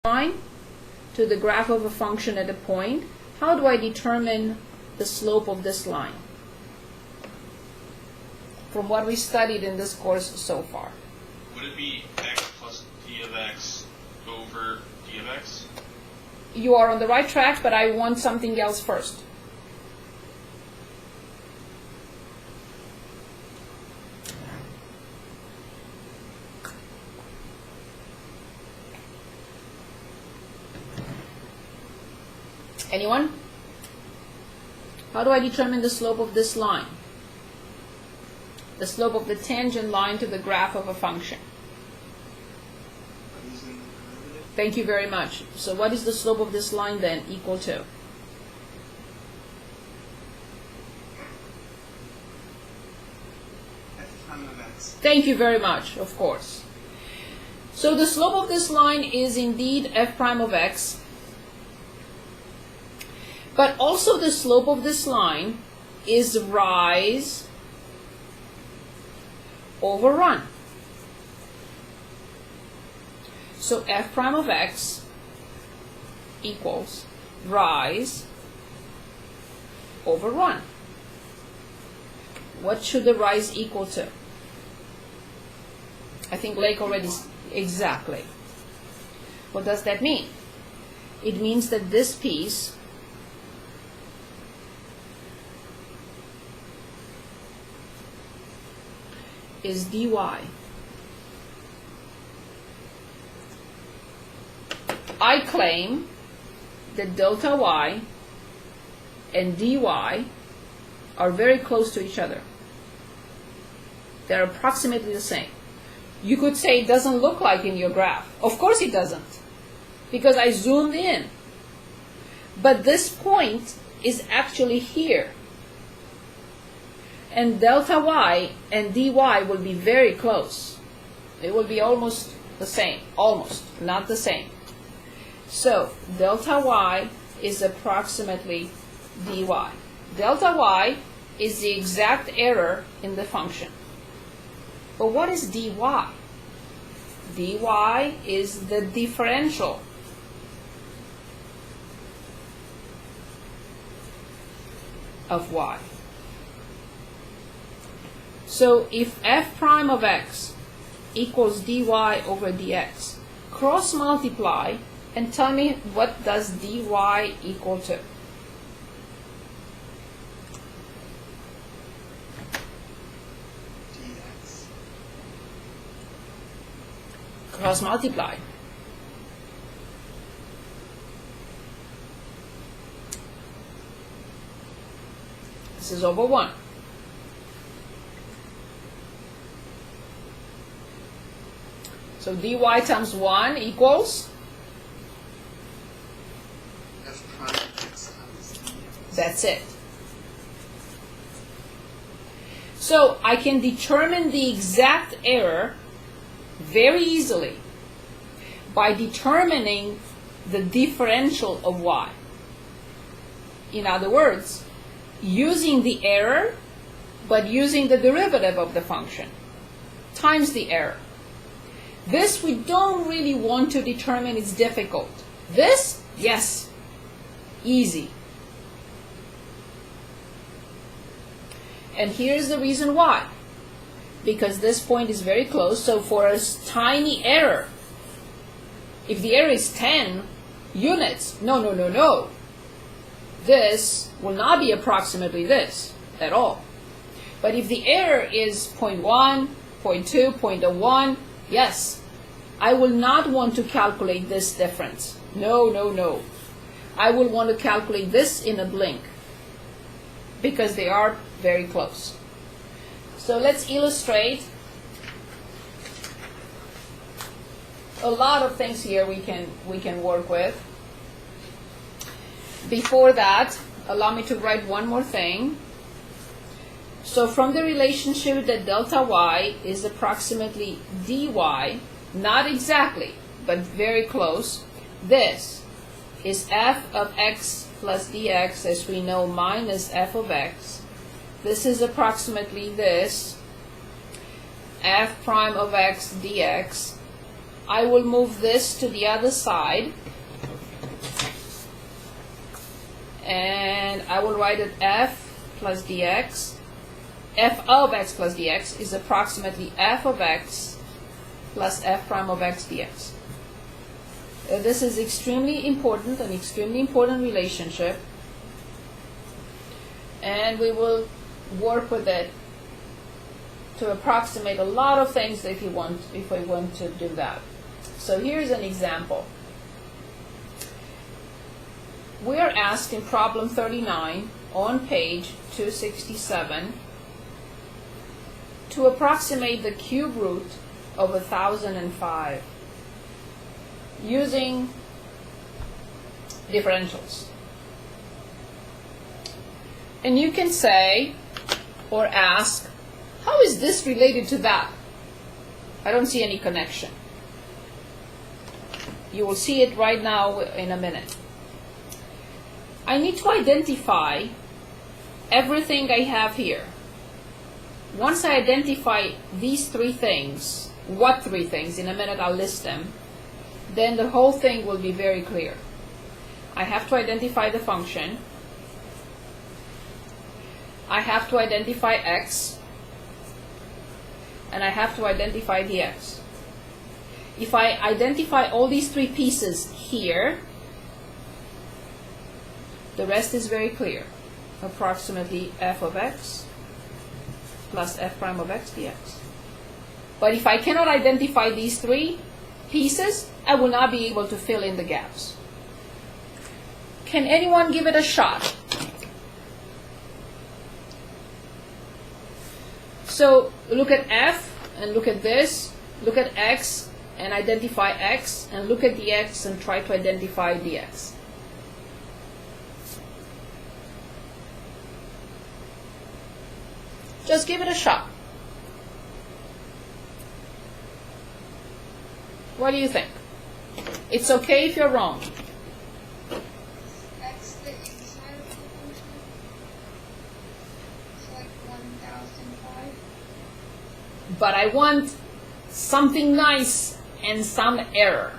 line to the graph of a function at a point, how do I determine the slope of this line? From what we studied in this course so far. Would it be x plus d of x over d of x? You are on the right track, but I want something else first. Anyone? How do I determine the slope of this line? The slope of the tangent line to the graph of a function. Thank you very much. So what is the slope of this line then equal to? F prime of x. Thank you very much, of course. So the slope of this line is indeed f prime of x. But also the slope of this line is rise over run. So f prime of x equals rise over run. What should the rise equal to? I think Lake already, exactly. What does that mean? It means that this piece is dy. I claim that delta y and dy are very close to each other. They're approximately the same. You could say it doesn't look like in your graph. Of course it doesn't, because I zoomed in. But this point is actually here. And delta y and dy will be very close. It will be almost the same. Almost, not the same. So delta y is approximately dy. Delta y is the exact error in the function. But what is dy? dy is the differential of y. So if f prime of x equals dy over dx, cross multiply and tell me what does dy equal to. dx. Cross multiply. This is over 1. So dy times 1 equals, F prime of x times dx. that's it. So I can determine the exact error very easily by determining the differential of y. In other words, using the error, but using the derivative of the function, times the error. This we don't really want to determine, it's difficult. This, yes, easy. And here's the reason why. Because this point is very close, so for a tiny error, if the error is 10 units, no. This will not be approximately this at all. But if the error is 0.1, 0.2, 0.01, yes, I will not want to calculate this difference. No. I will want to calculate this in a blink because they are very close. So let's illustrate. A lot of things here we can work with. Before that, allow me to write one more thing. So from the relationship that delta y is approximately dy, not exactly, but very close, this is f of x plus dx, as we know, minus f of x. This is approximately this, f prime of x dx I will move this to the other side, and I will write it f plus dx. F of x plus dx is approximately f of x plus f prime of x dx. This is extremely important, an extremely important relationship, and we will work with it to approximate a lot of things if we want to do that. So here's an example. We are asked in problem 39 on page 267 to approximate the cube root of 1005 using differentials. And you can say or ask, how is this related to that? I don't see any connection. You will see it right now in a minute. I need to identify everything I have here. Once I identify these three things, what three things, in a minute I'll list them, then the whole thing will be very clear. I have to identify the function. I have to identify x. And I have to identify dx. If I identify all these three pieces here, the rest is very clear. Approximately f of x plus f prime of x dx. But if I cannot identify these three pieces, I will not be able to fill in the gaps. Can anyone give it a shot? So look at f and look at this, look at x and identify x, and look at dx and try to identify dx. Just give it a shot. What do you think? It's okay if you're wrong. X the inside of the function. It's like 1005. But I want something nice and some error.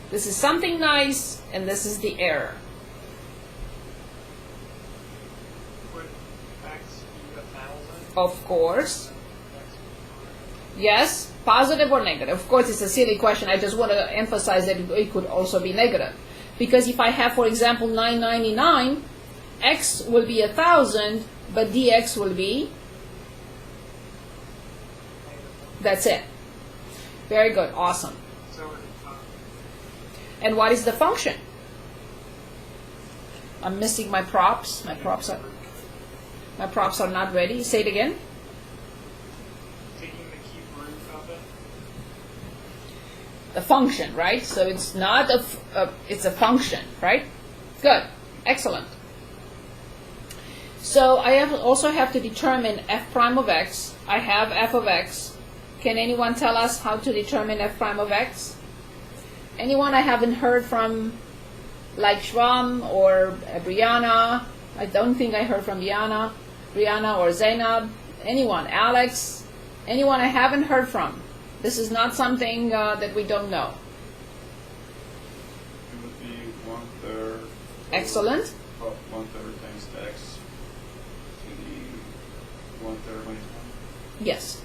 This is something nice and this is the error. Would x be 1000? Of course. Yes, positive or negative. Of course, it's a silly question. I just want to emphasize that it could also be negative. Because if I have, for example, 999, x will be 1000, but dx will be, that's it. Very good, awesome. So And what is the function? I'm missing my props. My props are not ready. Say it again. taking the cube root of it. The function, right? So it's not it's a function, right? Good, excellent. So I also have to determine f prime of x. I have f of x. Can anyone tell us how to determine f prime of x? Anyone I haven't heard from, like Shram or Brianna? I don't think I heard from Brianna or Zainab. Anyone? Alex? Anyone I haven't heard from? This is not something that we don't know. It would be 1/3. Excellent. 1/3 times x to the 1/3 minus 1. Yes.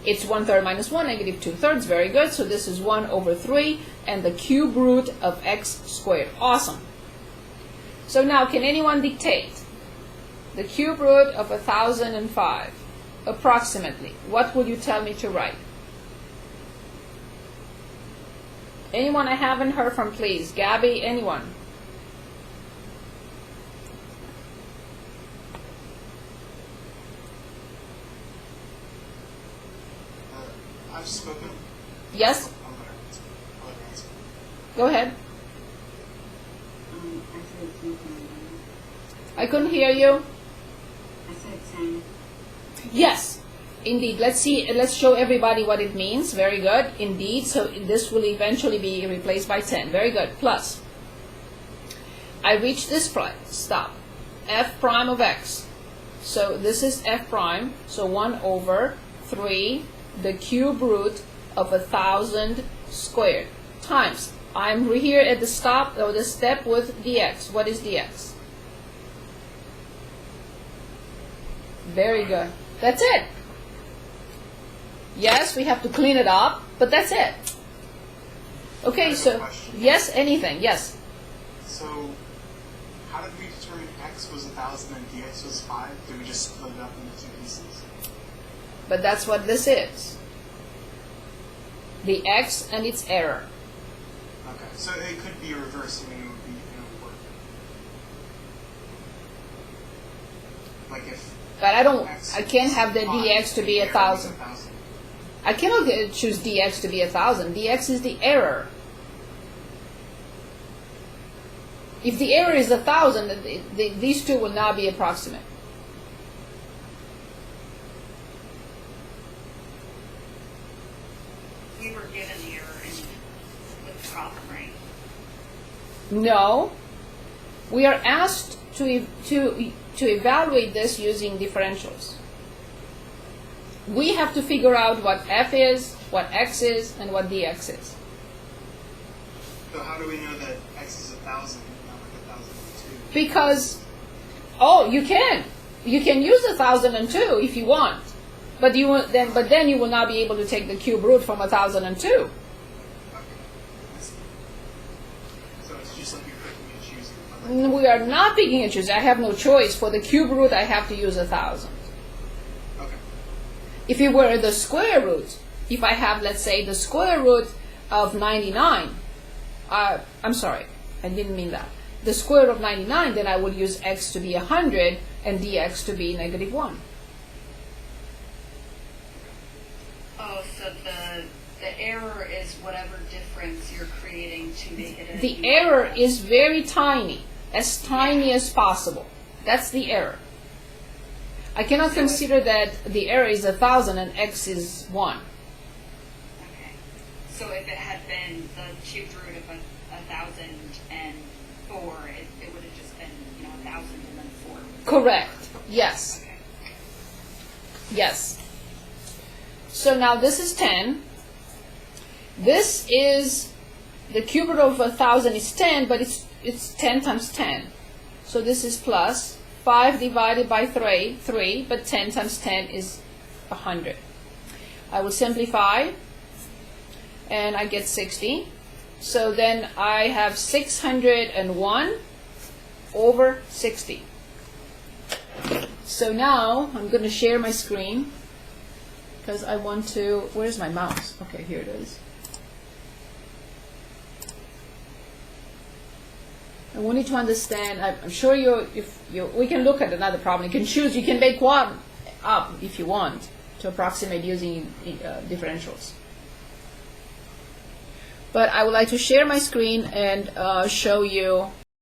It's 1/3 minus 1, negative 2/3. Very good. So this is 1/3 and the cube root of x squared. Awesome. So now, can anyone dictate the cube root of 1005? Approximately. What would you tell me to write? Anyone I haven't heard from, please. Gabby, anyone? I've spoken. Yes? I'm gonna answer. Go ahead. I couldn't hear you. Yes, indeed. Let's show everybody what it means. Very good. Indeed. So this will eventually be replaced by 10. Very good. Plus. I reach this point. Stop. F prime of x. So this is f prime. So 1/3 the cube root of 1,000 squared times. I'm here at the stop or the step with dx. What is dx? Very good. That's it. Yes, we have to clean it up, but that's it. Okay, so yes, anything, yes. So, how did we determine x was 1,000 and dx was 5? Did we just split it up into two pieces? But that's what this is. The x and its error. Okay, so it could be reversed and it would work. Like if But x I can't have the was dx to be 5, the error was 1,000. 1,000. I cannot choose dx to be 1,000. dx is the error. If the error is 1,000, these two will not be approximate. We were given the error with the problem, right? No. We are asked to evaluate this using differentials. We have to figure out what f is, what x is, and what dx is. So how do we know that x is 1,000 and not like 1,002? Because, you can use 1,002 if you want, but then you will not be able to take the cube root from 1,002. Okay. I see. So it's just like you're picking and choosing. We are not picking and choosing. I have no choice. For the cube root, I have to use 1,000. Okay. If it were the square root, if I have, let's say, the square root of 99, I'm sorry, I didn't mean that. The square root of 99, then I would use x to be 100 and dx to be -1. Oh, so the error is whatever difference you're creating to make it a The error is very tiny as possible. That's the error. I cannot consider that the error is 1,000 and x is 1. Okay. So if it had been the cubed root of 1,004, it would have just been 1,000 and then 4. Correct. Yes. Okay. Yes. So now this is 10. This is the cube root of 1,000 is 10, but it's 10 times 10. So this is plus 5 divided by 3, but 10 times 10 is 100. I will simplify, and I get 60. So then I have 601 over 60. So now I'm going to share my screen because I want to, where's my mouse? Okay, here it is. I want you to understand, I'm sure we can look at another problem. You can choose, you can make one up if you want to approximate using differentials. But I would like to share my screen and show you